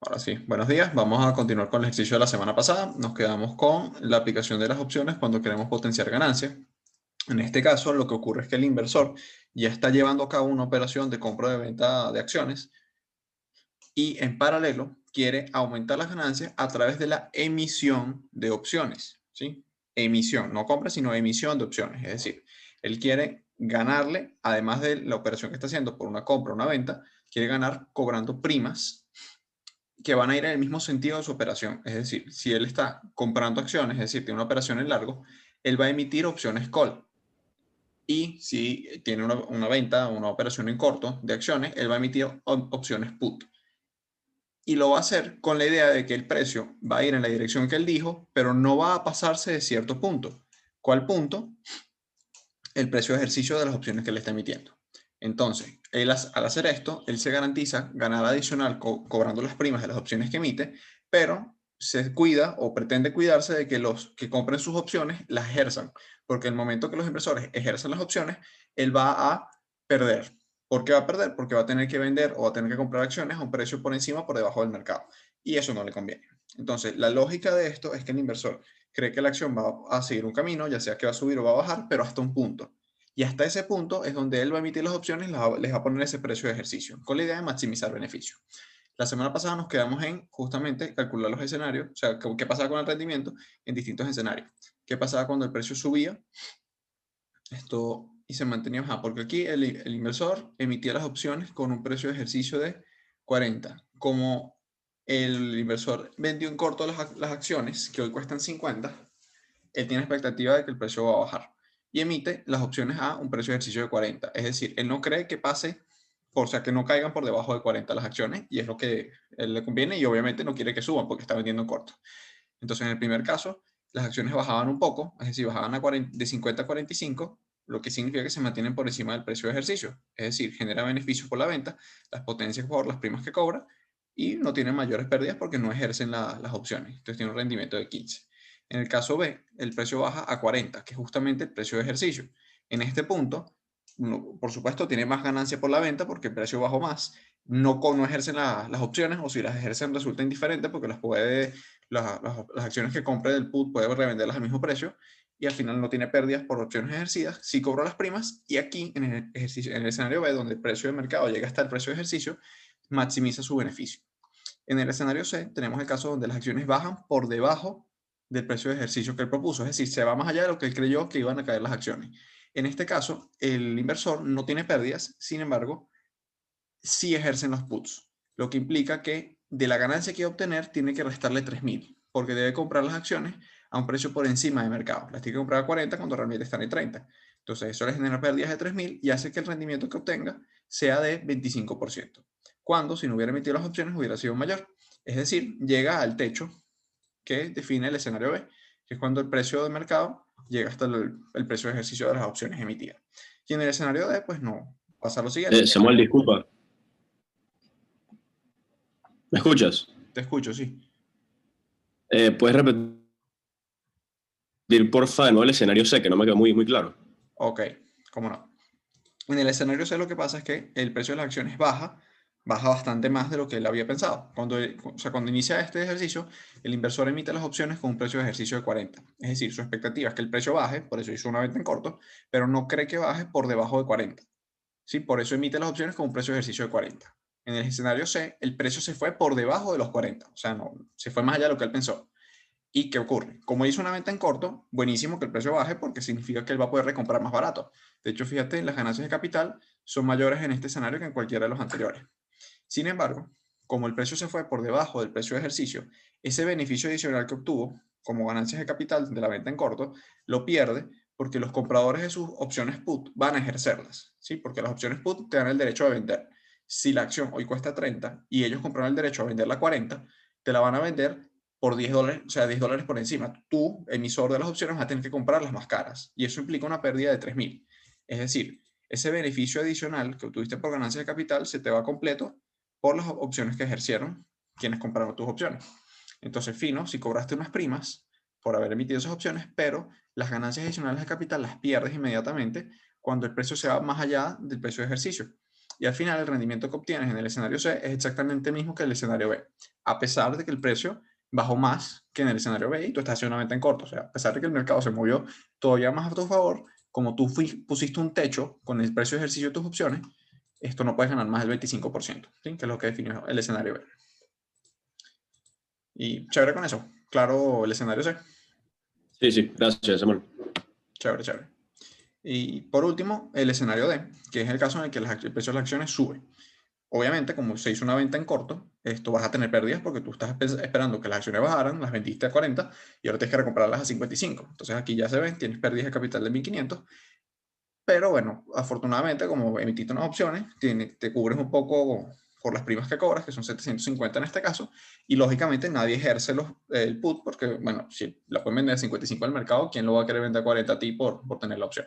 Ahora sí, buenos días. Vamos a continuar con el ejercicio de la semana pasada. Nos quedamos con la aplicación de las opciones cuando queremos potenciar ganancias. En este caso, lo que ocurre es que el inversor ya está llevando a cabo una operación de compra o de venta de acciones y en paralelo quiere aumentar las ganancias a través de la emisión de opciones, ¿sí? Emisión, no compra, sino emisión de opciones. Es decir, él quiere ganarle, además de la operación que está haciendo por una compra o una venta, quiere ganar cobrando primas que van a ir en el mismo sentido de su operación. Es decir, si él está comprando acciones, es decir, tiene una operación en largo, él va a emitir opciones call. Y si tiene una venta, una operación en corto de acciones, él va a emitir opciones put. Y lo va a hacer con la idea de que el precio va a ir en la dirección que él dijo, pero no va a pasarse de cierto punto. ¿Cuál punto? El precio de ejercicio de las opciones que le está emitiendo. Entonces, él al hacer esto, él se garantiza ganar adicional cobrando las primas de las opciones que emite, pero se cuida o pretende cuidarse de que los que compren sus opciones las ejerzan, porque el momento que los inversores ejerzan las opciones, él va a perder. ¿Por qué va a perder? Porque va a tener que vender o va a tener que comprar acciones a un precio por encima o por debajo del mercado. Y eso no le conviene. Entonces, la lógica de esto es que el inversor cree que la acción va a seguir un camino, ya sea que va a subir o va a bajar, pero hasta un punto. Y hasta ese punto es donde él va a emitir las opciones y les va a poner ese precio de ejercicio, con la idea de maximizar beneficio. La semana pasada nos quedamos en justamente calcular los escenarios, o sea, qué pasaba con el rendimiento en distintos escenarios. ¿Qué pasaba cuando el precio subía? Esto y se mantenía baja, porque aquí el inversor emitía las opciones con un precio de ejercicio de 40. Como el inversor vendió en corto las acciones, que hoy cuestan 50, él tiene expectativa de que el precio va a bajar y emite las opciones a un precio de ejercicio de 40. Es decir, él no cree que pase, o sea, que no caigan por debajo de 40 las acciones y es lo que él le conviene y obviamente no quiere que suban porque está vendiendo en corto. Entonces, en el primer caso, las acciones bajaban un poco, es decir, bajaban de 50 a 45, lo que significa que se mantienen por encima del precio de ejercicio. Es decir, genera beneficios por la venta, las potencias por las primas que cobra y no tienen mayores pérdidas porque no ejercen las opciones. Entonces, tiene un rendimiento de 15. En el caso B, el precio baja a 40, que es justamente el precio de ejercicio. En este punto, por supuesto, tiene más ganancia por la venta porque el precio bajó más. No ejercen las opciones o si las ejercen resulta indiferente porque las acciones que compre del put puede revenderlas al mismo precio y al final no tiene pérdidas por opciones ejercidas, sí cobró las primas y aquí en el escenario B, donde el precio de mercado llega hasta el precio de ejercicio, maximiza su beneficio. En el escenario C tenemos el caso donde las acciones bajan por debajo del precio de ejercicio que él propuso, es decir, se va más allá de lo que él creyó que iban a caer las acciones. En este caso, el inversor no tiene pérdidas, sin embargo, sí ejercen los puts, lo que implica que de la ganancia que va a obtener tiene que restarle 3.000, porque debe comprar las acciones a un precio por encima de mercado. Las tiene que comprar a 40 cuando realmente están en 30. Entonces eso le genera pérdidas de 3.000 y hace que el rendimiento que obtenga sea de 25%, cuando si no hubiera emitido las opciones hubiera sido mayor. Es decir, llega al techo que define el escenario B, que es cuando el precio de mercado llega hasta el precio de ejercicio de las opciones emitidas. Y en el escenario D, pues no, pasa lo siguiente. Samuel, disculpa. ¿Me escuchas? Te escucho, sí. ¿Puedes repetir, porfa, de nuevo el escenario C, que no me quedó muy claro? Ok, cómo no. En el escenario C lo que pasa es que el precio de las acciones baja bastante más de lo que él había pensado. Cuando inicia este ejercicio, el inversor emite las opciones con un precio de ejercicio de 40. Es decir, su expectativa es que el precio baje, por eso hizo una venta en corto, pero no cree que baje por debajo de 40. ¿Sí? Por eso emite las opciones con un precio de ejercicio de 40. En el escenario C, el precio se fue por debajo de los 40. O sea, no, se fue más allá de lo que él pensó. ¿Y qué ocurre? Como hizo una venta en corto, buenísimo que el precio baje porque significa que él va a poder recomprar más barato. De hecho, fíjate, las ganancias de capital son mayores en este escenario que en cualquiera de los anteriores. Sin embargo, como el precio se fue por debajo del precio de ejercicio, ese beneficio adicional que obtuvo como ganancias de capital de la venta en corto, lo pierde porque los compradores de sus opciones put van a ejercerlas, ¿sí? Porque las opciones put te dan el derecho a vender. Si la acción hoy cuesta 30 y ellos compraron el derecho a venderla a 40, te la van a vender por $10, o sea, $10 por encima. Tú, emisor de las opciones, vas a tener que comprarlas más caras y eso implica una pérdida de 3.000. Es decir, ese beneficio adicional que obtuviste por ganancia de capital se te va completo por las opciones que ejercieron quienes compraron tus opciones. Entonces, fino, si cobraste unas primas por haber emitido esas opciones, pero las ganancias adicionales de capital las pierdes inmediatamente cuando el precio se va más allá del precio de ejercicio. Y al final el rendimiento que obtienes en el escenario C es exactamente el mismo que el escenario B, a pesar de que el precio bajó más que en el escenario B y tú estás haciendo una venta en corto. O sea, a pesar de que el mercado se movió todavía más a tu favor, como tú pusiste un techo con el precio de ejercicio de tus opciones, esto no puedes ganar más del 25%, ¿sí? Que es lo que definió el escenario B. Y chévere con eso. Claro, el escenario C. Sí, sí, gracias, Samuel. Chévere, chévere. Y por último, el escenario D, que es el caso en el que el precio de las acciones sube. Obviamente, como se hizo una venta en corto, esto vas a tener pérdidas porque tú estás esperando que las acciones bajaran, las vendiste a 40 y ahora tienes que recomprarlas a 55. Entonces aquí ya se ven, tienes pérdidas de capital de 1.500. Pero bueno, afortunadamente, como emitiste unas opciones, te cubres un poco por las primas que cobras, que son 750 en este caso, y lógicamente nadie ejerce el put porque, bueno, si la pueden vender a 55 al mercado, ¿quién lo va a querer vender a 40 a ti por tener la opción?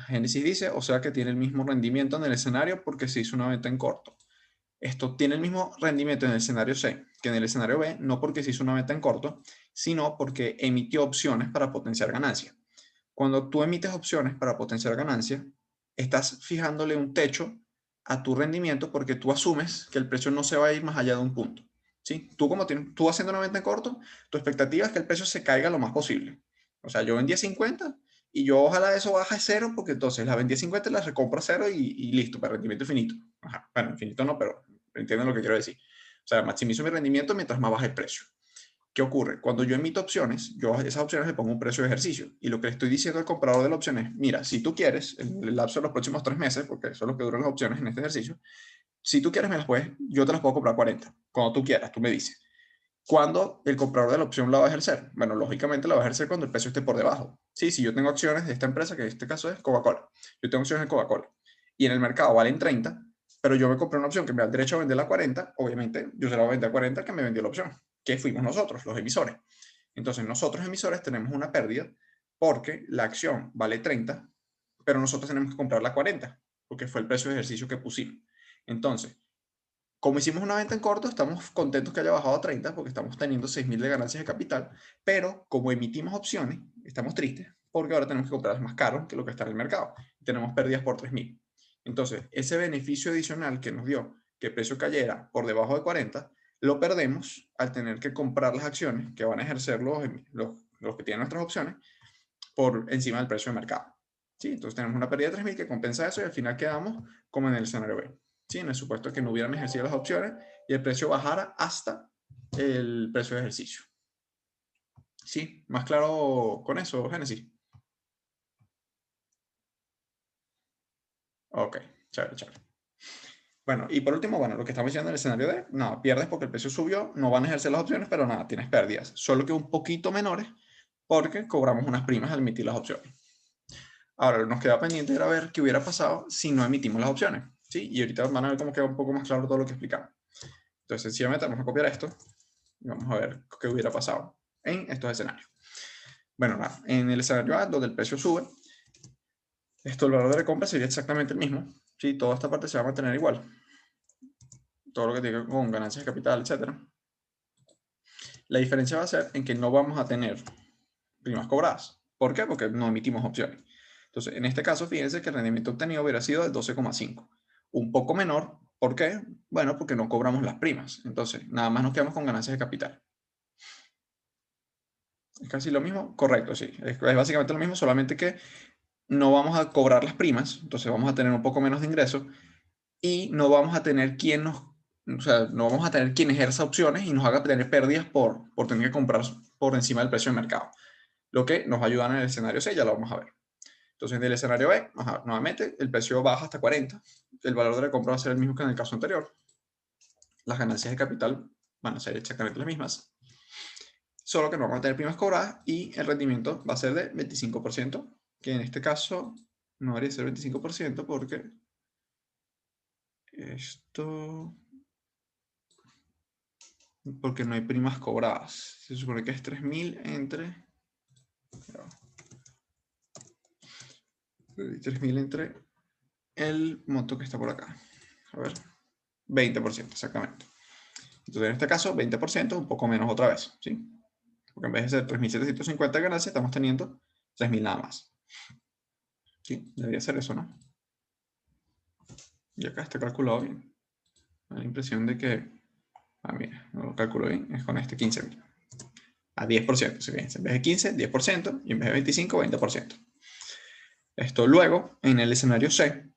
Génesis dice, o sea que tiene el mismo rendimiento en el escenario porque se hizo una venta en corto. Esto tiene el mismo rendimiento en el escenario C que en el escenario B, no porque se hizo una venta en corto, sino porque emitió opciones para potenciar ganancias. Cuando tú emites opciones para potenciar ganancias, estás fijándole un techo a tu rendimiento porque tú asumes que el precio no se va a ir más allá de un punto. ¿Sí? Tú haciendo una venta en corto, tu expectativa es que el precio se caiga lo más posible. O sea, yo vendí a 50 y yo ojalá eso baje a cero porque entonces la vendí a 50 y la recompro a cero y listo, para rendimiento infinito. Ajá, bueno, infinito no, pero entienden lo que quiero decir. O sea, maximizo mi rendimiento mientras más baja el precio. ¿Qué ocurre? Cuando yo emito opciones, yo a esas opciones le pongo un precio de ejercicio. Y lo que le estoy diciendo al comprador de la opción es, mira, si tú quieres, en el lapso de los próximos 3 meses, porque eso es lo que duran las opciones en este ejercicio, si tú quieres, yo te las puedo comprar 40. Cuando tú quieras, tú me dices. ¿Cuándo el comprador de la opción la va a ejercer? Bueno, lógicamente la va a ejercer cuando el precio esté por debajo. Sí, si yo tengo acciones de esta empresa, que en este caso es Coca-Cola, yo tengo acciones de Coca-Cola, y en el mercado valen 30, pero yo me compré una opción que me da el derecho a venderla a 40, obviamente yo se la voy a vender a 40 que me vendió la opción, que fuimos nosotros, los emisores. Entonces, nosotros emisores tenemos una pérdida porque la acción vale 30, pero nosotros tenemos que comprarla a 40, porque fue el precio de ejercicio que pusimos. Entonces, como hicimos una venta en corto, estamos contentos que haya bajado a 30 porque estamos teniendo 6.000 de ganancias de capital, pero como emitimos opciones, estamos tristes porque ahora tenemos que comprarlas más caro que lo que está en el mercado. Tenemos pérdidas por 3.000. Entonces, ese beneficio adicional que nos dio que el precio cayera por debajo de 40, lo perdemos al tener que comprar las acciones que van a ejercer los que tienen nuestras opciones por encima del precio de mercado. ¿Sí? Entonces tenemos una pérdida de 3.000 que compensa eso y al final quedamos como en el escenario B. ¿Sí? En el supuesto que no hubieran ejercido las opciones y el precio bajara hasta el precio de ejercicio. ¿Sí? ¿Más claro con eso, Génesis? Ok, chévere, chévere. Bueno, y por último, bueno, lo que estamos diciendo en el escenario D, no, pierdes porque el precio subió, no van a ejercer las opciones, pero nada, tienes pérdidas, solo que un poquito menores porque cobramos unas primas al emitir las opciones. Ahora, nos queda pendiente era ver qué hubiera pasado si no emitimos las opciones, ¿sí? Y ahorita van a ver cómo queda un poco más claro todo lo que explicamos. Entonces, sencillamente vamos a copiar esto y vamos a ver qué hubiera pasado en estos escenarios. Bueno, nada, en el escenario A, donde el precio sube, el valor de recompra sería exactamente el mismo, ¿sí? Toda esta parte se va a mantener igual. Todo lo que tiene con ganancias de capital, etc. La diferencia va a ser en que no vamos a tener primas cobradas. ¿Por qué? Porque no emitimos opciones. Entonces, en este caso, fíjense que el rendimiento obtenido hubiera sido de 12,5. Un poco menor. ¿Por qué? Bueno, porque no cobramos las primas. Entonces, nada más nos quedamos con ganancias de capital. ¿Es casi lo mismo? Correcto, sí. Es básicamente lo mismo, solamente que no vamos a cobrar las primas. Entonces, vamos a tener un poco menos de ingresos y no vamos a tener o sea, no vamos a tener quien ejerza opciones y nos haga tener pérdidas por tener que comprar por encima del precio de mercado. Lo que nos ayuda en el escenario C, ya lo vamos a ver. Entonces, en el escenario B, nuevamente, el precio baja hasta 40. El valor de la compra va a ser el mismo que en el caso anterior. Las ganancias de capital van a ser exactamente las mismas. Solo que no vamos a tener primas cobradas y el rendimiento va a ser de 25%, que en este caso no debería ser 25% porque porque no hay primas cobradas. Se supone que es 3.000 entre... 3.000 entre el monto que está por acá. A ver, 20%, exactamente. Entonces, en este caso, 20%, un poco menos otra vez, ¿sí? Porque en vez de ser 3.750 de ganancia, estamos teniendo 3.000 nada más. ¿Sí? Debería ser eso, ¿no? Y acá está calculado bien. Me da la impresión de que, mira, no lo calculo bien, es con este 15.000. A 10%, si fíjense, en vez de 15, 10%, y en vez de 25, 20%. Esto luego, en el escenario C,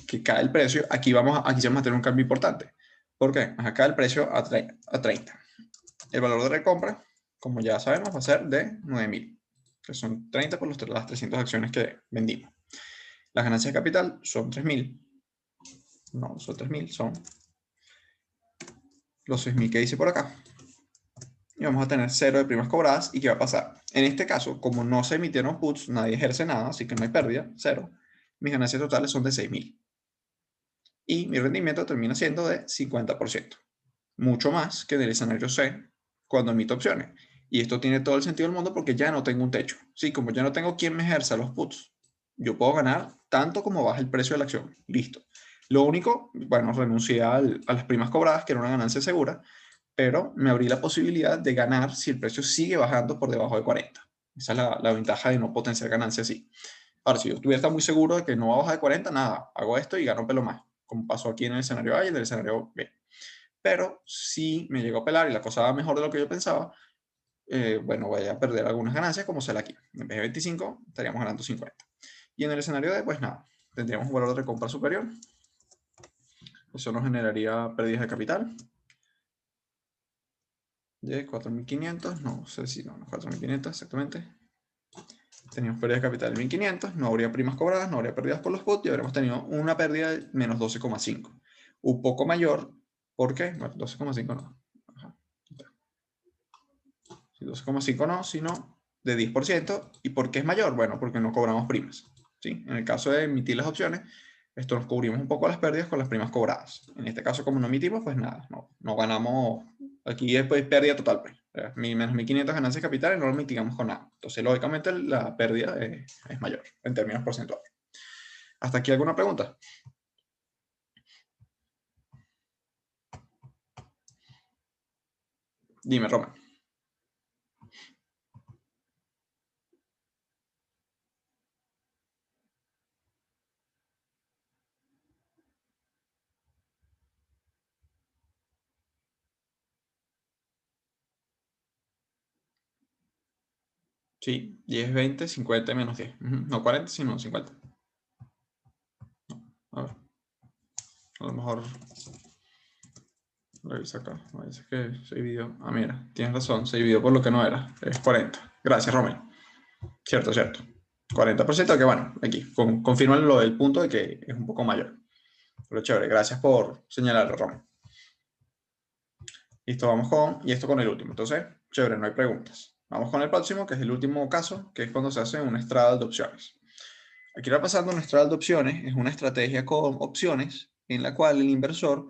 que cae el precio, aquí vamos a tener un cambio importante. ¿Por qué? Acá el precio a 30. El valor de recompra, como ya sabemos, va a ser de 9.000, que son 30 por las 300 acciones que vendimos. Las ganancias de capital son 3.000. No, son 3.000, son los 6.000 que dice por acá. Y vamos a tener 0 de primas cobradas. ¿Y qué va a pasar? En este caso, como no se emitieron puts, nadie ejerce nada, así que no hay pérdida, 0. Mis ganancias totales son de 6.000. Y mi rendimiento termina siendo de 50%. Mucho más que del escenario C cuando emito opciones. Y esto tiene todo el sentido del mundo porque ya no tengo un techo. Sí, como ya no tengo quien me ejerza los puts, yo puedo ganar tanto como baja el precio de la acción. Listo. Lo único, bueno, renuncié a las primas cobradas, que era una ganancia segura, pero me abrí la posibilidad de ganar si el precio sigue bajando por debajo de 40. Esa es la ventaja de no potenciar ganancias así. Ahora, si yo estuviera muy seguro de que no va a bajar de 40, nada, hago esto y gano un pelo más, como pasó aquí en el escenario A y en el escenario B. Pero si me llegó a pelar y la cosa va mejor de lo que yo pensaba, bueno, voy a perder algunas ganancias como será aquí. En vez de 25, estaríamos ganando 50. Y en el escenario D, pues nada, tendríamos un valor de recompra superior. Eso nos generaría pérdidas de capital de 4.500, no sé si no, 4.500 exactamente. Teníamos pérdidas de capital de 1.500, no habría primas cobradas, no habría pérdidas por los puts y habríamos tenido una pérdida de menos 12,5. Un poco mayor, ¿por qué? Bueno, 12,5 no. Ajá. 12,5 no, sino de 10%. ¿Y por qué es mayor? Bueno, porque no cobramos primas. ¿Sí? En el caso de emitir las opciones, esto nos cubrimos un poco las pérdidas con las primas cobradas. En este caso, como no emitimos, pues nada, no ganamos. Aquí es pues, pérdida total. Pues. Menos 1.500 ganancias de capital y no lo mitigamos con nada. Entonces, lógicamente, la pérdida es mayor en términos porcentuales. ¿Hasta aquí alguna pregunta? Dime, Roman. Sí, 10, 20, 50 menos 10. No 40, sino 50. A ver, a lo mejor revisa acá. Me dice que se dividió. Ah, mira, tienes razón, se dividió por lo que no era. Es 40. Gracias, Romel. Cierto, cierto. 40%, que bueno, aquí, confirman lo del punto de que es un poco mayor. Pero chévere, gracias por señalarlo, Romel. Listo, vamos con, y esto con el último. Entonces, chévere, no hay preguntas. Vamos con el próximo, que es el último caso, que es cuando se hace una estrada de opciones. Aquí va pasando una estrada de opciones, es una estrategia con opciones en la cual el inversor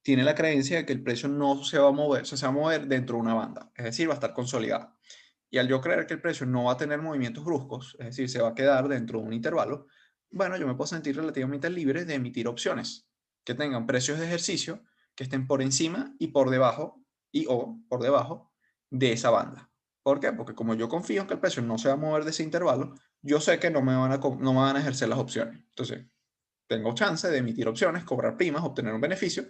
tiene la creencia de que el precio no se va a mover, se va a mover dentro de una banda, es decir, va a estar consolidado. Y al yo creer que el precio no va a tener movimientos bruscos, es decir, se va a quedar dentro de un intervalo, bueno, yo me puedo sentir relativamente libre de emitir opciones que tengan precios de ejercicio que estén por encima y por debajo o por debajo de esa banda. ¿Por qué? Porque como yo confío en que el precio no se va a mover de ese intervalo, yo sé que no me van a ejercer las opciones. Entonces, tengo chance de emitir opciones, cobrar primas, obtener un beneficio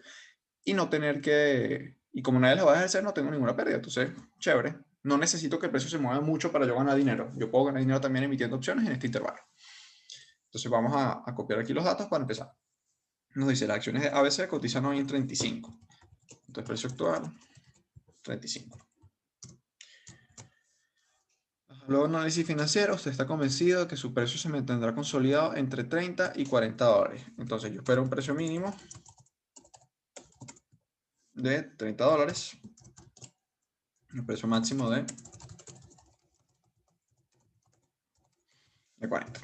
y no tener que, y como nadie las va a ejercer, no tengo ninguna pérdida. Entonces, chévere. No necesito que el precio se mueva mucho para yo ganar dinero. Yo puedo ganar dinero también emitiendo opciones en este intervalo. Entonces, vamos a copiar aquí los datos para empezar. Nos dice, las acciones de ABC cotizan hoy en 35. Entonces, precio actual, 35. Luego, análisis financiero, usted está convencido de que su precio se mantendrá consolidado entre 30 y 40 dólares. Entonces, yo espero un precio mínimo de 30 dólares. El precio máximo de 40.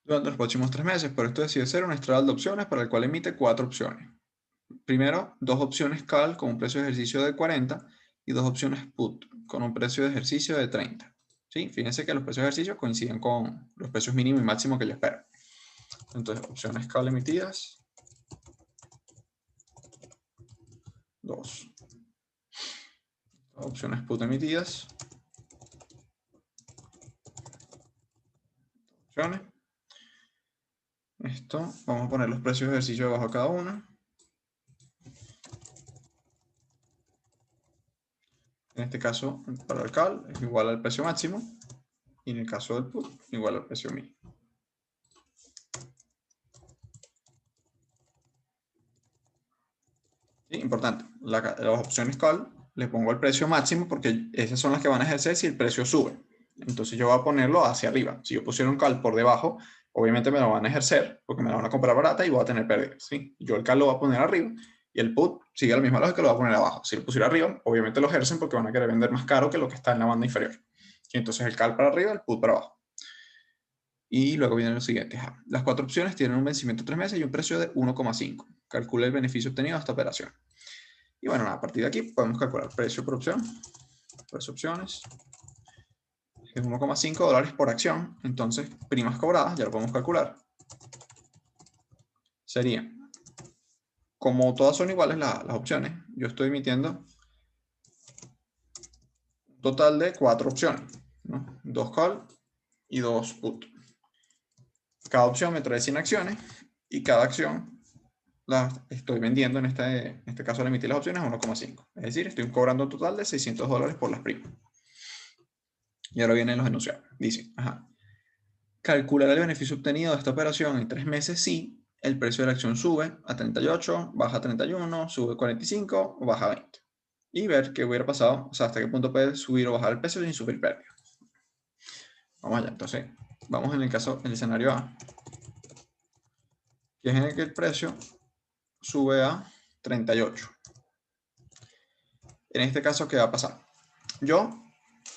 Durante los próximos 3 meses, pero esto decide ser una estrada de opciones para el cual emite 4 opciones. Primero, 2 opciones call con un precio de ejercicio de 40 y 2 opciones put con un precio de ejercicio de 30. ¿Sí? Fíjense que los precios de ejercicio coinciden con los precios mínimo y máximo que yo espero. Entonces, opciones call emitidas, 2. Opciones put emitidas, opciones. Esto, vamos a poner los precios de ejercicio debajo de cada una. En este caso, para el cal es igual al precio máximo. Y en el caso del put, igual al precio mínimo. ¿Sí? Importante. Las opciones call, le pongo el precio máximo porque esas son las que van a ejercer si el precio sube. Entonces yo voy a ponerlo hacia arriba. Si yo pusiera un call por debajo, obviamente me lo van a ejercer porque me la van a comprar barata y voy a tener pérdidas. ¿Sí? Yo el call lo voy a poner arriba y el put sigue la misma lógica, lo voy a poner abajo. Si lo pusiera arriba, obviamente lo ejercen porque van a querer vender más caro que lo que está en la banda inferior. Y entonces el call para arriba, el put para abajo. Y luego viene lo siguiente. Las cuatro opciones tienen un vencimiento de 3 meses y un precio de 1,5. Calcula el beneficio obtenido de esta operación. Y bueno, a partir de aquí podemos calcular precio por opción. Precio opciones. Es 1,5 dólares por acción. Entonces, primas cobradas, ya lo podemos calcular. Sería, como todas son iguales las opciones, yo estoy emitiendo un total de 4 opciones, ¿no? 2 call y 2 put. Cada opción me trae 100 acciones y cada acción la estoy vendiendo, en este caso al emitir las opciones, a 1,5. Es decir, estoy cobrando un total de 600 dólares por las primas. Y ahora vienen los enunciados. Dice, calcular el beneficio obtenido de esta operación en 3 meses si el precio de la acción sube a 38, baja a 31, sube a 45 o baja a 20. Y ver qué hubiera pasado, o sea, hasta qué punto puede subir o bajar el precio sin sufrir pérdida. Vamos allá, entonces, vamos en el escenario A, que es en el que el precio sube a 38. En este caso, ¿qué va a pasar? Yo,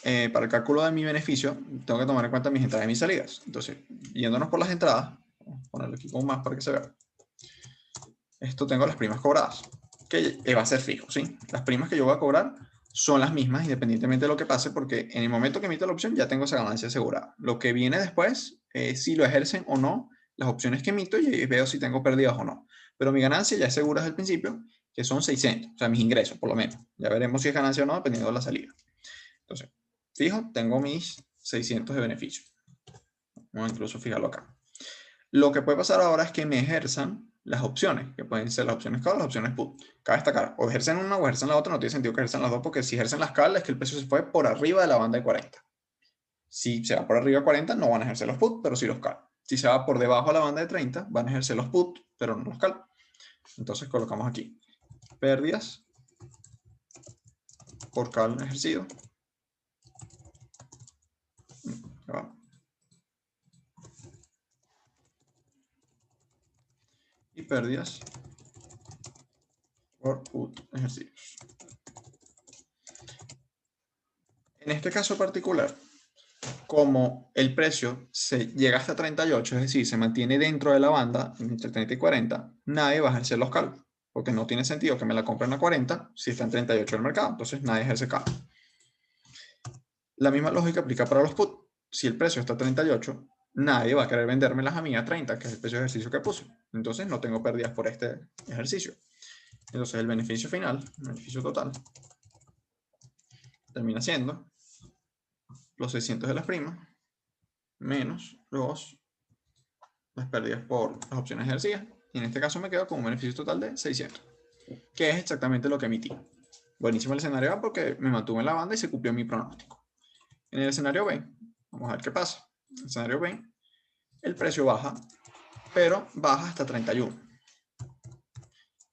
para el cálculo de mi beneficio, tengo que tomar en cuenta mis entradas y mis salidas. Entonces, yéndonos por las entradas, vamos a ponerlo aquí con más para que se vea. Esto tengo las primas cobradas, que va a ser fijo, ¿sí? Las primas que yo voy a cobrar son las mismas, independientemente de lo que pase, porque en el momento que emito la opción ya tengo esa ganancia asegurada. Lo que viene después es si lo ejercen o no las opciones que emito y veo si tengo pérdidas o no. Pero mi ganancia ya es segura desde el principio, que son 600, o sea, mis ingresos, por lo menos. Ya veremos si es ganancia o no, dependiendo de la salida. Entonces, fijo, tengo mis 600 de beneficio. Vamos a incluso fijarlo acá. Lo que puede pasar ahora es que me ejerzan las opciones, que pueden ser las opciones call o las opciones put. Cabe destacar, o ejercen una o ejercen la otra, no tiene sentido que ejerzan las dos, porque si ejercen las call es que el precio se fue por arriba de la banda de 40. Si se va por arriba de 40, no van a ejercer los put, pero sí los call. Si se va por debajo de la banda de 30, van a ejercer los put, pero no los call. Entonces colocamos aquí pérdidas por call ejercido. Y pérdidas por put ejercicios. En este caso particular, como el precio se llega hasta 38, es decir, se mantiene dentro de la banda entre 30 y 40, nadie va a ejercer los cálculos, porque no tiene sentido que me la compren a 40 si está en 38 en el mercado, entonces nadie ejerce cálculo. La misma lógica aplica para los put. Si el precio está a 38, nadie va a querer vendérmelas a mí a 30, que es el precio de ejercicio que puse. Entonces no tengo pérdidas por este ejercicio. Entonces el beneficio final, el beneficio total, termina siendo los 600 de las primas menos las pérdidas por las opciones ejercidas. Y en este caso me quedo con un beneficio total de 600, que es exactamente lo que emití. Buenísimo el escenario A porque me mantuve en la banda y se cumplió mi pronóstico. En el escenario B, vamos a ver qué pasa. En el escenario B, el precio baja, pero baja hasta 31.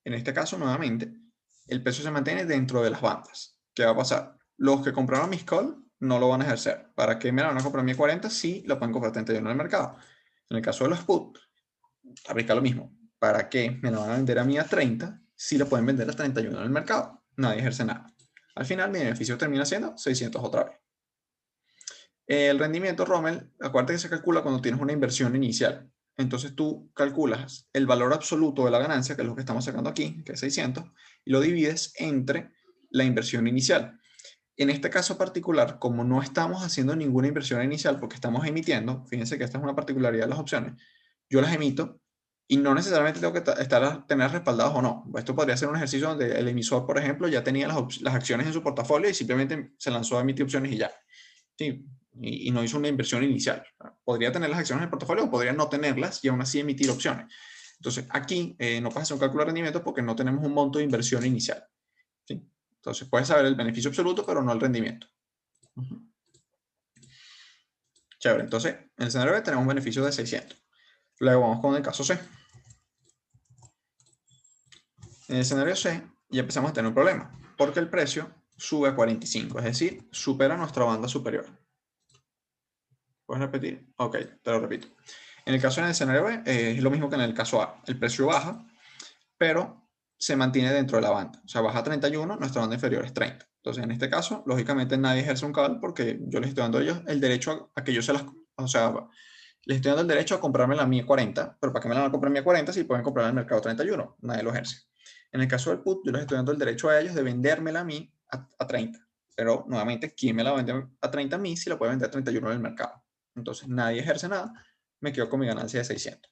En este caso, nuevamente, el precio se mantiene dentro de las bandas. ¿Qué va a pasar? Los que compraron mis call no lo van a ejercer. ¿Para qué me la van a comprar a mí 40 si lo pueden comprar a 31 en el mercado? En el caso de los put, aplica lo mismo. ¿Para qué me la van a vender a mí a 30 si lo pueden vender a 31 en el mercado? Nadie ejerce nada. Al final, mi beneficio termina siendo 600 otra vez. El rendimiento, Rommel, acuérdate que se calcula cuando tienes una inversión inicial. Entonces tú calculas el valor absoluto de la ganancia, que es lo que estamos sacando aquí, que es 600, y lo divides entre la inversión inicial. En este caso particular, como no estamos haciendo ninguna inversión inicial porque estamos emitiendo, fíjense que esta es una particularidad de las opciones, yo las emito y no necesariamente tengo que tener respaldados o no. Esto podría ser un ejercicio donde el emisor, por ejemplo, ya tenía las acciones en su portafolio y simplemente se lanzó a emitir opciones y ya. Sí, y no hizo una inversión inicial. Podría tener las acciones en el portafolio o podría no tenerlas y aún así emitir opciones. Entonces, aquí no puedes hacer un cálculo de rendimiento porque no tenemos un monto de inversión inicial. ¿Sí? Entonces, puedes saber el beneficio absoluto, pero no el rendimiento. Chévere. Entonces, en el escenario B tenemos un beneficio de 600. Luego vamos con el caso C. En el escenario C ya empezamos a tener un problema, porque el precio sube a 45, es decir, supera nuestra banda superior. ¿Puedes repetir? Ok, te lo repito. En el caso del escenario B es lo mismo que en el caso A. El precio baja, pero se mantiene dentro de la banda. O sea, baja a 31, nuestra banda inferior es 30. Entonces, en este caso, lógicamente nadie ejerce un call porque yo les estoy dando a ellos el derecho a que yo se las... O sea, les estoy dando el derecho a comprarme la mía 40, pero ¿para qué me la van a comprar mía 40 si pueden comprarla en el mercado 31? Nadie lo ejerce. En el caso del put, yo les estoy dando el derecho a ellos de vendérmela a mí a 30. Pero, nuevamente, ¿quién me la vende a 30 a mí si la puede vender a 31 en el mercado? Entonces, nadie ejerce nada, me quedo con mi ganancia de 600.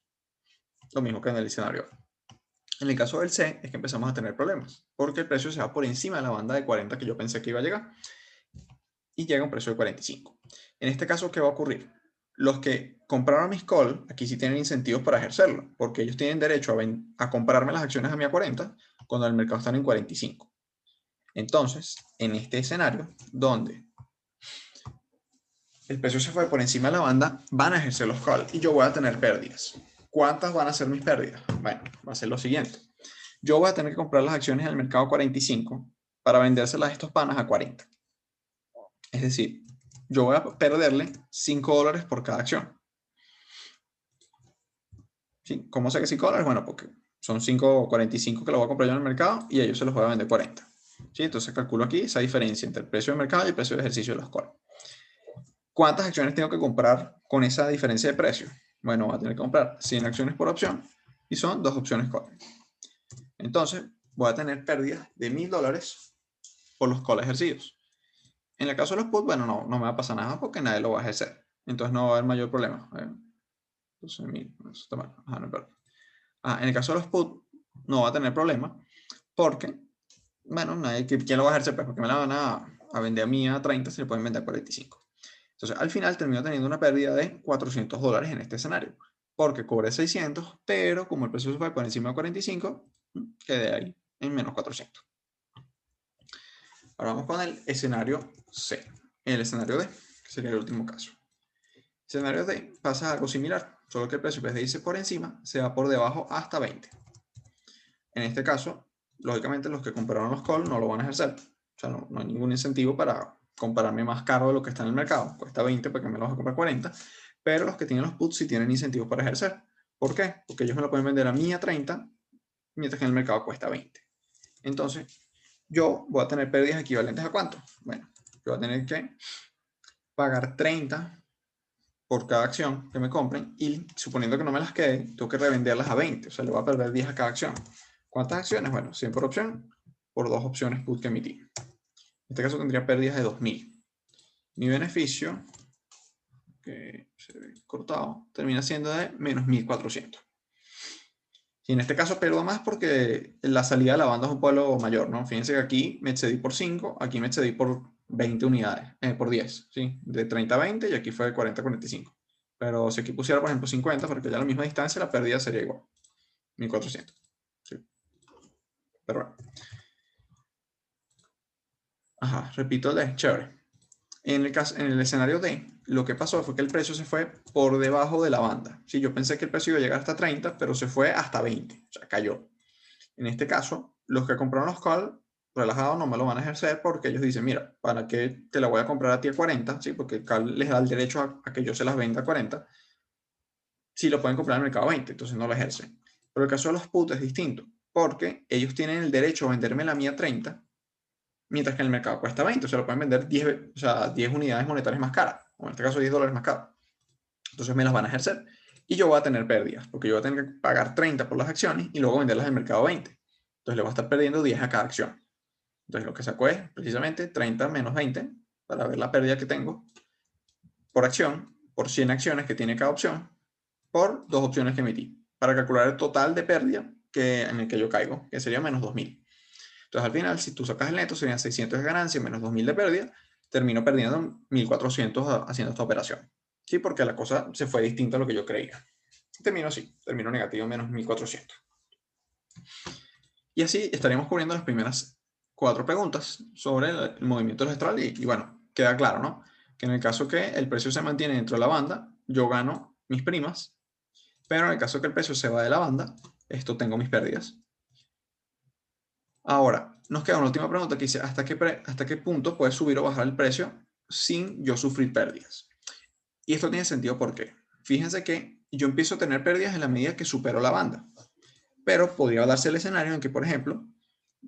Lo mismo que en el escenario A. En el caso del C es que empezamos a tener problemas, porque el precio se va por encima de la banda de 40 que yo pensé que iba a llegar, y llega a un precio de 45. En este caso, ¿qué va a ocurrir? Los que compraron mis call, aquí sí tienen incentivos para ejercerlo, porque ellos tienen derecho a comprarme las acciones a mí a 40, cuando el mercado está en 45. Entonces, en este escenario, donde el precio se fue por encima de la banda, van a ejercer los call y yo voy a tener pérdidas. ¿Cuántas van a ser mis pérdidas? Bueno, va a ser lo siguiente. Yo voy a tener que comprar las acciones en el mercado 45 para vendérselas a estos panas a 40. Es decir, yo voy a perderle $5 por cada acción. ¿Sí? ¿Cómo sé que $5? Bueno, porque son 5.45 que lo voy a comprar yo en el mercado y a ellos se los voy a vender 40. ¿Sí? Entonces calculo aquí esa diferencia entre el precio de mercado y el precio de ejercicio de los calls. ¿Cuántas acciones tengo que comprar con esa diferencia de precio? Bueno, voy a tener que comprar 100 acciones por opción y son 2 opciones call. Entonces, voy a tener pérdidas de $1.000 por los calls ejercidos. En el caso de los puts, bueno, no me va a pasar nada porque nadie lo va a ejercer. Entonces no va a haber mayor problema. 12.000, eso está mal. No, en el caso de los puts, no va a tener problema porque, bueno, ¿quién lo va a ejercer? Pues porque me la van a vender a mí a 30 si le pueden vender a 45. Entonces, al final termino teniendo una pérdida de $400 en este escenario, porque cobré 600, pero como el precio se fue por encima de 45, quedé ahí en menos 400. Ahora vamos con el escenario C. El escenario D, que sería el último caso. Escenario D pasa algo similar, solo que el precio en vez de irse por encima, se va por debajo hasta 20. En este caso, lógicamente los que compraron los calls no lo van a ejercer. O sea, no hay ningún incentivo para comprarme más caro de lo que está en el mercado. Cuesta 20 porque me lo vas a comprar 40. Pero los que tienen los puts sí tienen incentivos para ejercer. ¿Por qué? Porque ellos me lo pueden vender a mí a 30, mientras que en el mercado cuesta 20. Entonces, yo voy a tener pérdidas equivalentes a ¿cuánto? Bueno, yo voy a tener que pagar 30 por cada acción que me compren y suponiendo que no me las quede, tengo que revenderlas a 20, o sea, le voy a perder 10 a cada acción. ¿Cuántas acciones? Bueno, 100 por opción, por 2 opciones put que emití. En este caso tendría pérdidas de 2.000. Mi beneficio, que se ve cortado, termina siendo de menos 1.400. Y en este caso pierdo más porque la salida de la banda es un pueblo mayor, ¿no? Fíjense que aquí me excedí por 5, aquí me excedí por 20 unidades, por 10, ¿sí? De 30 a 20 y aquí fue de 40 a 45. Pero si aquí pusiera, por ejemplo, 50, porque ya a la misma distancia la pérdida sería igual, 1.400. ¿Sí? Pero bueno. Ajá, repito el D, chévere. En el escenario D, lo que pasó fue que el precio se fue por debajo de la banda. Sí, yo pensé que el precio iba a llegar hasta 30, pero se fue hasta 20, o sea, cayó. En este caso, los que compraron los calls, relajados, no me lo van a ejercer porque ellos dicen, mira, ¿para qué te la voy a comprar a ti a 40? ¿Sí? Porque el call les da el derecho a que yo se las venda a 40. Si lo pueden comprar en el mercado a 20, entonces no lo ejercen. Pero el caso de los puts es distinto, porque ellos tienen el derecho a venderme la mía a 30, mientras que en el mercado cuesta 20, o sea, lo pueden vender 10, o sea, 10 unidades monetarias más caras, o en este caso $10 más caro. Entonces me las van a ejercer y yo voy a tener pérdidas, porque yo voy a tener que pagar 30 por las acciones y luego venderlas en el mercado 20. Entonces le voy a estar perdiendo 10 a cada acción. Entonces lo que saco es precisamente 30 menos 20 para ver la pérdida que tengo por acción, por 100 acciones que tiene cada opción, por 2 opciones que emití, para calcular el total de pérdida en el que yo caigo, que sería menos 2.000. Entonces al final, si tú sacas el neto, serían 600 de ganancia menos 2.000 de pérdida, termino perdiendo 1.400 haciendo esta operación. ¿Sí? Porque la cosa se fue distinta a lo que yo creía. Termino así, termino negativo menos 1.400. Y así estaríamos cubriendo las primeras 4 preguntas sobre el movimiento registral y bueno, queda claro, ¿no? Que en el caso que el precio se mantiene dentro de la banda, yo gano mis primas, pero en el caso que el precio se va de la banda, esto tengo mis pérdidas. Ahora, nos queda una última pregunta que dice, ¿hasta qué punto puede subir o bajar el precio sin yo sufrir pérdidas? Y esto tiene sentido porque, fíjense que yo empiezo a tener pérdidas en la medida que supero la banda, pero podría darse el escenario en que, por ejemplo,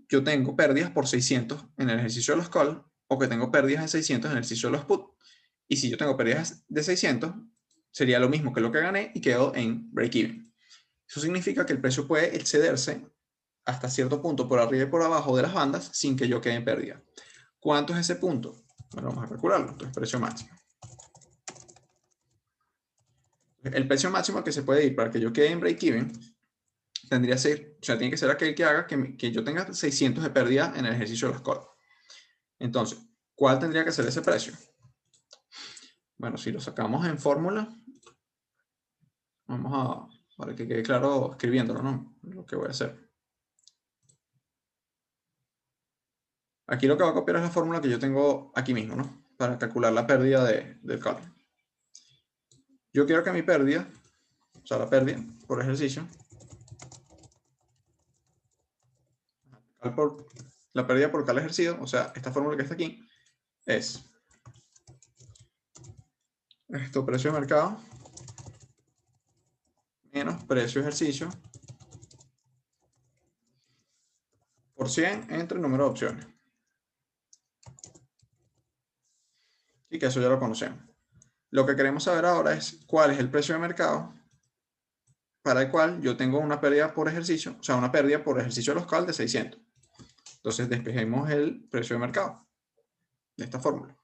yo tengo pérdidas por 600 en el ejercicio de los call o que tengo pérdidas de 600 en el ejercicio de los put. Y si yo tengo pérdidas de 600, sería lo mismo que lo que gané y quedo en break-even. Eso significa que el precio puede excederse hasta cierto punto por arriba y por abajo de las bandas sin que yo quede en pérdida. ¿Cuánto es ese punto? Bueno, vamos a calcularlo. Entonces, precio máximo. El precio máximo que se puede ir para que yo quede en break-even tendría que ser, o sea, tiene que ser aquel que haga que yo tenga 600 de pérdida en el ejercicio de los calls. Entonces, ¿cuál tendría que ser ese precio? Bueno, si lo sacamos en fórmula, vamos a, para que quede claro escribiéndolo, ¿no? Lo que voy a hacer. Aquí lo que voy a copiar es la fórmula que yo tengo aquí mismo, ¿no? Para calcular la pérdida del call. Yo quiero que mi pérdida, o sea, la pérdida por ejercicio, la pérdida por cal ejercido, o sea, esta fórmula que está aquí, es esto, precio de mercado, menos precio de ejercicio, por 100 entre el número de opciones. Y que eso ya lo conocemos. Lo que queremos saber ahora es cuál es el precio de mercado para el cual yo tengo una pérdida por ejercicio, o sea, una pérdida por ejercicio local de 600. Entonces despejemos el precio de mercado de esta fórmula.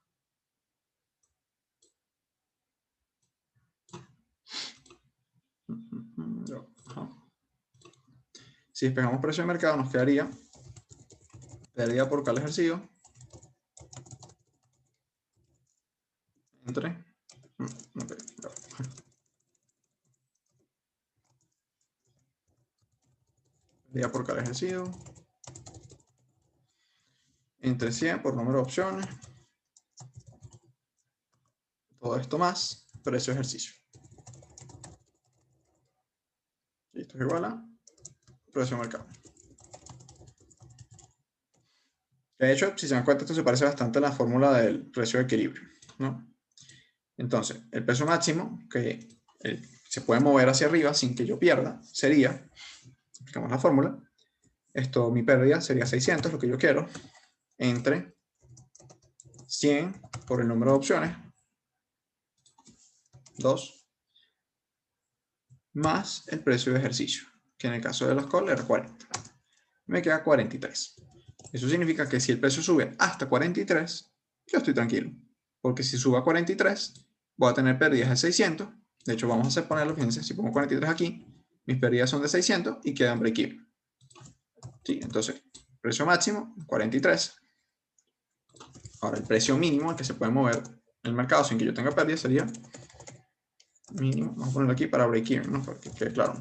Si despejamos precio de mercado, nos quedaría pérdida por cal ejercido entre pérdida por cal ejercido entre 100 por número de opciones, todo esto más precio de ejercicio. Y esto es igual a precio de mercado. De hecho, si se dan cuenta, esto se parece bastante a la fórmula del precio de equilibrio, ¿no? Entonces, el precio máximo que se puede mover hacia arriba sin que yo pierda sería, aplicamos la fórmula, esto, mi pérdida sería 600, lo que yo quiero, entre 100 por el número de opciones, 2, más el precio de ejercicio, que en el caso de los calls era 40. Me queda 43. Eso significa que si el precio sube hasta 43, yo estoy tranquilo. Porque si sube a 43, voy a tener pérdidas de 600. De hecho, vamos a ponerlo, fíjense, si pongo 43 aquí, mis pérdidas son de 600 y quedan break-even. ¿Sí? Entonces, precio máximo, 43. Ahora, el precio mínimo al que se puede mover el mercado sin que yo tenga pérdidas sería mínimo. Vamos a ponerlo aquí para break-even, ¿no? Para que quede claro.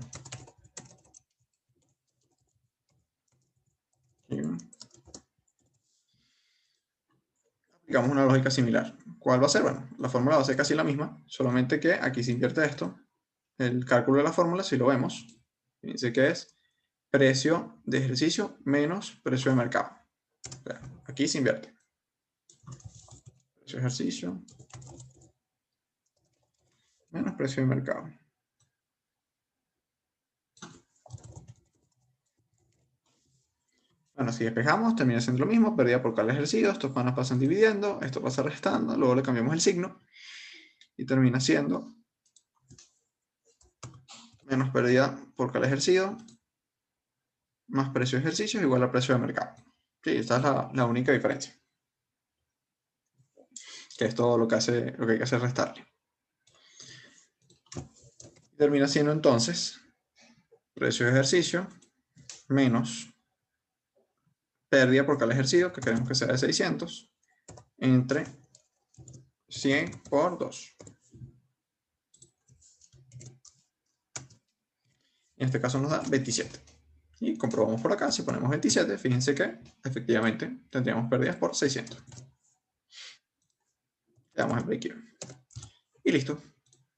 Aplicamos una lógica similar. ¿Cuál va a ser? Bueno, la fórmula va a ser casi la misma, solamente que aquí se invierte esto. El cálculo de la fórmula, si lo vemos, fíjense que es precio de ejercicio menos precio de mercado. O sea, aquí se invierte. Precio de ejercicio menos precio de mercado. Bueno, si despejamos, termina siendo lo mismo, pérdida por cada ejercicio, estos panas pasan dividiendo, esto pasa restando, luego le cambiamos el signo y termina siendo menos pérdida por cada ejercicio más precio de ejercicio igual a precio de mercado. Sí, esta es la única diferencia. Que es todo lo que hay que hacer restarle. Termina siendo entonces precio de ejercicio menos pérdida por cada ejercicio, que queremos que sea de 600, entre 100 por 2. En este caso nos da 27. Y comprobamos por acá, si ponemos 27, fíjense que efectivamente tendríamos pérdidas por 600. Quedamos en break-even. Y listo.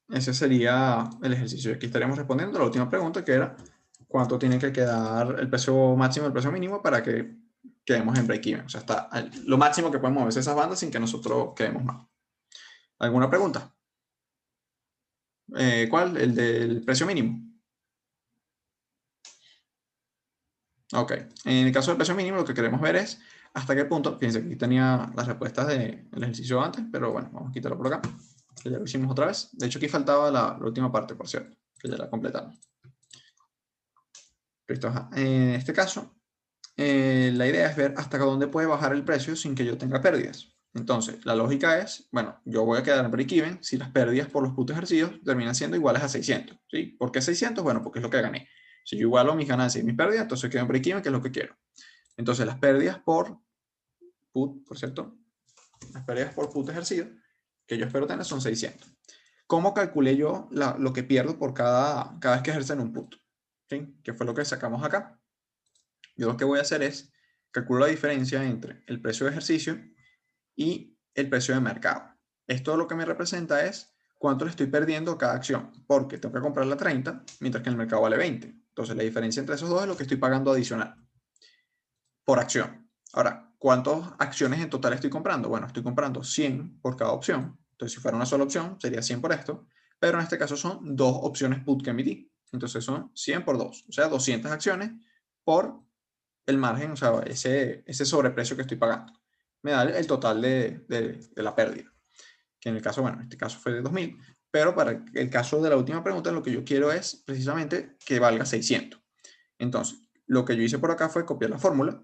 Ese sería el ejercicio. Aquí estaríamos respondiendo a la última pregunta, que era cuánto tiene que quedar el precio máximo y el precio mínimo para que quedemos en break-even. O sea, está lo máximo que podemos moverse esas bandas sin que nosotros quedemos mal. ¿Alguna pregunta? ¿Cuál? El del precio mínimo. Ok. En el caso del precio mínimo, lo que queremos ver es hasta qué punto. Fíjense que aquí tenía las respuestas del ejercicio antes, pero bueno, vamos a quitarlo por acá, que ya lo hicimos otra vez. De hecho, aquí faltaba la última parte, por cierto, que ya la completamos. Listo. En este caso, la idea es ver hasta dónde puede bajar el precio sin que yo tenga pérdidas. Entonces, la lógica es, bueno, yo voy a quedar en break-even si las pérdidas por los puntos ejercidos terminan siendo iguales a 600. ¿Sí? ¿Por qué 600? Bueno, porque es lo que gané. Si yo igualo mis ganancias y mis pérdidas, entonces quedo en break-even, que es lo que quiero. Entonces, las pérdidas por put, por cierto, las pérdidas por put ejercido, que yo espero tener, son 600. ¿Cómo calculé yo lo que pierdo por cada vez que ejercen un put? ¿Sí? ¿Qué fue lo que sacamos acá? Yo lo que voy a hacer es calcular la diferencia entre el precio de ejercicio y el precio de mercado. Esto lo que me representa es cuánto le estoy perdiendo a cada acción, porque tengo que comprarla a 30, mientras que el mercado vale 20. Entonces la diferencia entre esos dos es lo que estoy pagando adicional por acción. Ahora, ¿cuántas acciones en total estoy comprando? Bueno, estoy comprando 100 por cada opción. Entonces, si fuera una sola opción, sería 100 por esto. Pero en este caso son dos opciones put que emití. Entonces son 100 por 2, o sea, 200 acciones por el margen, o sea, ese sobreprecio que estoy pagando. Me da el total de la pérdida. Que en el caso, bueno, en este caso fue de 2000. Pero para el caso de la última pregunta, lo que yo quiero es precisamente que valga 600. Entonces, lo que yo hice por acá fue copiar la fórmula,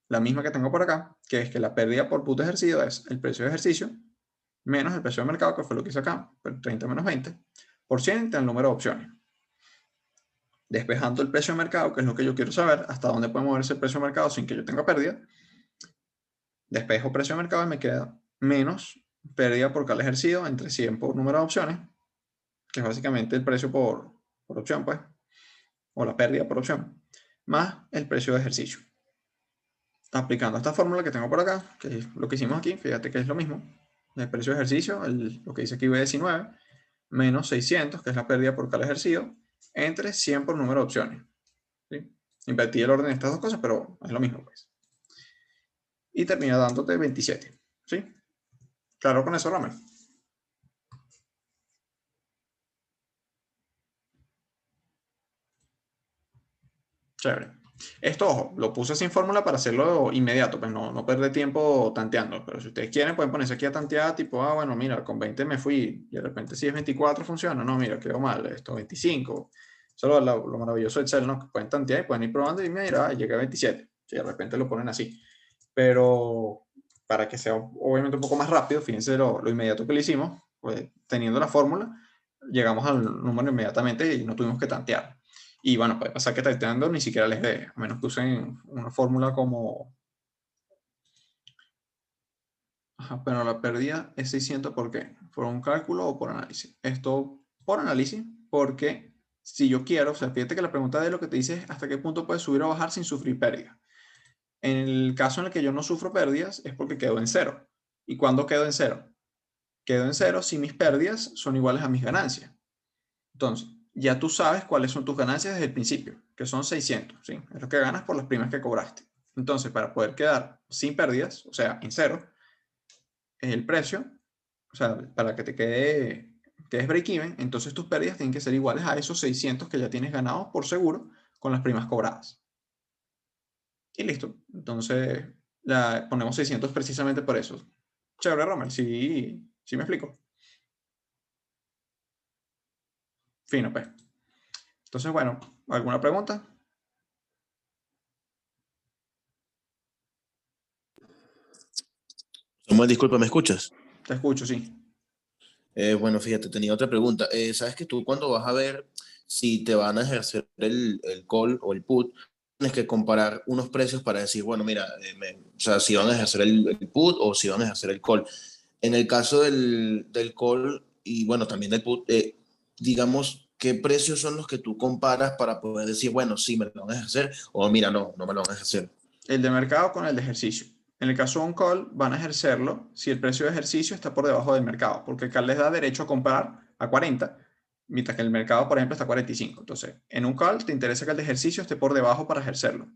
la misma que tengo por acá, que es que la pérdida por put ejercido es el precio de ejercicio menos el precio de mercado, que fue lo que hice acá, 30 menos 20, por 100 entre el número de opciones. Despejando el precio de mercado, que es lo que yo quiero saber, hasta dónde puede moverse el precio de mercado sin que yo tenga pérdida. Despejo precio de mercado y me queda menos pérdida por cada ejercido entre 100 por número de opciones, que es básicamente el precio por opción, pues, o la pérdida por opción, más el precio de ejercicio. Aplicando esta fórmula que tengo por acá, que es lo que hicimos aquí, fíjate que es lo mismo. El precio de ejercicio, lo que dice aquí V19, menos 600, que es la pérdida por cada ejercicio, entre 100 por número de opciones. ¿Sí? Invertí el orden de estas dos cosas, pero es lo mismo, pues. Y termina dándote 27. ¿Sí? Claro con eso, Ramel. Chévere. Esto, ojo, lo puse sin fórmula para hacerlo inmediato, pues no perder tiempo tanteando. Pero si ustedes quieren, pueden ponerse aquí a tantear, tipo, bueno, mira, con 20 me fui, y de repente si es 24 funciona. No, mira, quedó mal, esto 25. Eso es lo maravilloso de Excel, ¿no? Que pueden tantear y pueden ir probando y mira, llegué a 27. Si de repente lo ponen así. Pero para que sea obviamente un poco más rápido, fíjense lo inmediato que lo hicimos, pues teniendo la fórmula, llegamos al número inmediatamente y no tuvimos que tantear. Y bueno, puede pasar que tanteando ni siquiera les dé, a menos que usen una fórmula como... Ajá, pero la pérdida es 600, ¿por qué? ¿Por un cálculo o por análisis? Esto por análisis, porque si yo quiero, o sea, fíjate que la pregunta de lo que te dice es hasta qué punto puedes subir o bajar sin sufrir pérdida. En el caso en el que yo no sufro pérdidas es porque quedo en cero. ¿Y cuándo quedo en cero? Quedo en cero si mis pérdidas son iguales a mis ganancias. Entonces, ya tú sabes cuáles son tus ganancias desde el principio, que son 600, ¿sí? Es lo que ganas por las primas que cobraste. Entonces, para poder quedar sin pérdidas, o sea, en cero, es el precio, o sea, para que te quedes break-even, entonces tus pérdidas tienen que ser iguales a esos 600 que ya tienes ganados por seguro con las primas cobradas. Y listo. Entonces, ponemos 600 precisamente por eso. Chévere, Romer, sí me explico. Fino, pues. Entonces, bueno, ¿alguna pregunta? Samuel, disculpa, ¿me escuchas? Te escucho, sí. Bueno, fíjate, tenía otra pregunta. ¿Sabes que tú cuando vas a ver si te van a ejercer el call o el put, tienes que comparar unos precios para decir, bueno, mira, o sea, si van a ejercer el put o si van a ejercer el call? En el caso del call y bueno, también del put, digamos, ¿qué precios son los que tú comparas para poder decir, bueno, sí, me lo van a ejercer o mira, no, no me lo van a ejercer? El de mercado con el de ejercicio. En el caso de un call, van a ejercerlo si el precio de ejercicio está por debajo del mercado, porque el call les da derecho a comprar a 40, mientras que el mercado, por ejemplo, está a 45. Entonces, en un call te interesa que el de ejercicio esté por debajo para ejercerlo.